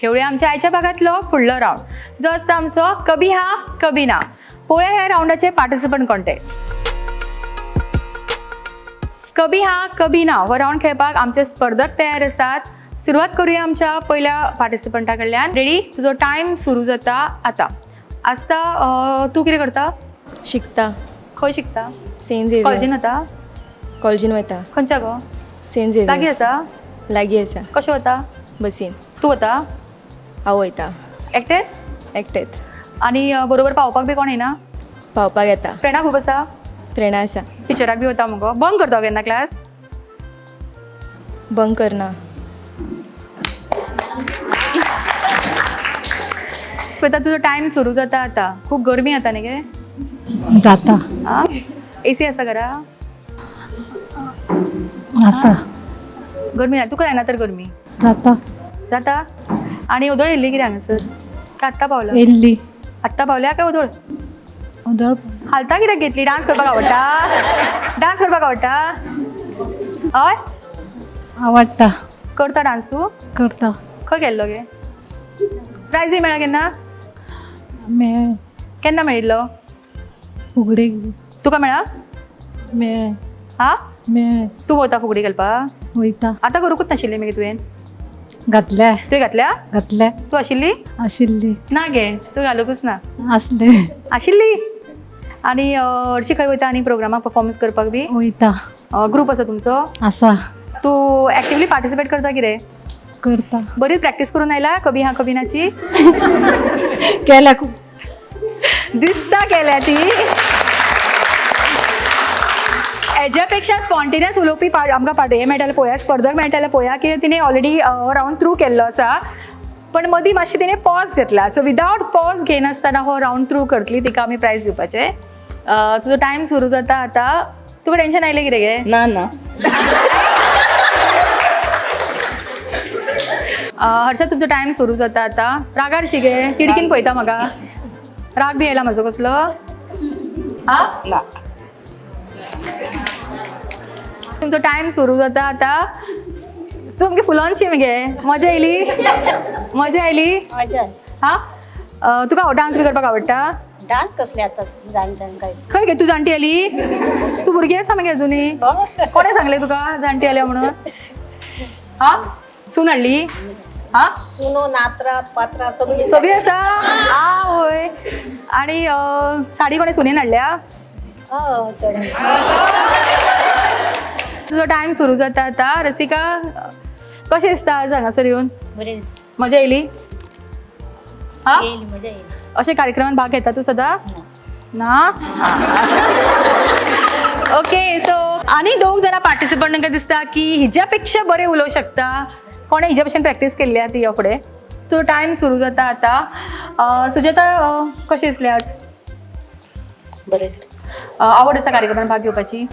खेळूया आमच्या आयच्या भागातलो फुडलो राऊंड जो आसता आमचो कभी हा कभी ना. पळोवया ह्या राऊंडाचे पार्टिसिपंट कोणते. कभी हा कभी ना हो राऊंड खेळपाक आमचे स्पर्धक तयार आसात. सुरवात करूया आमच्या पहिल्या पार्टिसिपंटा कडल्यान. रेडी, तुजो टायम सुरू जाता आता. आस्ता तूं कितें करता? शिकता. खंय शिकता? Saint Xavier's. कॉलेजीन वता? कॉलेजीन वता. खंयच्या गो? सेंट लागीं झेवियर्स. आसा? लागीं आसा. कशें वता? बसीन. तूं वता? हांव वयता. एकटेंच? एकटेंच. आनी बरोबर पावपाक बी कोण येना? पावपाक येता. फ्रेंडा खूब आसा? फ्रेंडां आसा. टिचराक बी वता मुगो. बंक करता केन्ना क्लास? बंक करना. पळयता तुजो टायम सुरू जाता आतां. खूब गरमी जाता न्ही गे? जाता. आं? एसी आसा घरा? आसा. गरमी ना तुका जायना तर गरमी? जाता. जाता? आनी उदळ येयल्ली कितें हांगासर? काय आत्तां पावला? येल्ली. आत्तां पावल्या काय उदळ? उदळ हालता कित्याक घेतली? डान्स करपाक आवडटा? डान्स करपाक आवडटा? हय? आवडटा. करता डान्स तूं? करता. खंय गेल्लो गे? प्रायज बी मेळ्ळा केन्ना? मेळ केन्ना मेळिल्लो? फुगडी तुका मेळ्ळा? मेळ हां? मेळ तूं वता फुगडी घालपाक? वयता. आतां करूंकूच नाशिल्ली मगे तुवें? घातल्या. तुवें घातल्या? घातल्या. तूं आशिल्ली? आशिल्ली. ना गे तूं घालूंकूच ना. आसले. आशिल्ली? आनी हरशीं खंय वयता आनी प्रोग्रामाक परफॉर्मन्स करपाक बी? वयता. ग्रूप आसा तुमचो? आसा. तूं एक्टिवली पार्टिसिपेट करता कितें? करता. बरी प्रॅक्टीस करून आयला कभी हा कभी नाची? केल्या खूब. दिसता केल्या ती. हेज्या पेक्षा स्पॉन्टेनियस उलोवपी आमकां हे मेळटाले पळोवया, स्पर्धक मेळटाले पळोवया की तिणें ऑलरेडी राऊंड थ्रू केल्लो आसा. पण मदीं मातशी तिणें पॉज घेतला. सो विदाउट पॉज घेनासतना हो राऊंड थ्रू करतली तिका आमी प्रायज दिवपाचें. तुजो टायम सुरू जाता आतां. तुका टेन्शन आयलें कितें गे? ना ना. हर्षद तुमचो टायम सुरू जाता आतां. रागार शिगे तिडकीन पळयता म्हाका. राग बी येयला म्हजो कसलो? आं? ना. तुमचो टायम सुरू जाता आतां. तूं आमगे फुलोनशी मगे. मजा येयली? मजा येयली? हां? तुका डान्स बी करपाक आवडटा? डान्स कसले आतां जाणट्यांक काय खंय गे तूं जाणटी आली? तूं भुरगीं आसा मगे अजुनी? कोणें सांगलें तुका जाणटी आल्या म्हणून? हां? सून हाडली? हां? सुनो नात्रात पात्रात सगळी सगळीं आसा? वय. आनी साडी कोणें सुनेन हाडल्या? चेडूं तुजो टायम सुरू जाता आतां. रसिका कशें दिसता आज हांगासर येवन? बरें दिसता. मजा येयली? हां? येयली मजा येयली. अशें कार्यक्रमांत भाग घेता तूं सदां? ना? ओके, सो आनी दोग जाणां पार्टिसिपंट तांकां दिसता की हिच्या पेक्षा बरें उलोवंक शकता. कोणें हिच्या भशेन प्रॅक्टीस केल्ली आहा ती ह्या फुडें. सो टायम सुरू जाता आतां. सुजाता कशें दिसलें आज? बरें. आवड आसा कार्यक्रमांत भाग घेवपाची?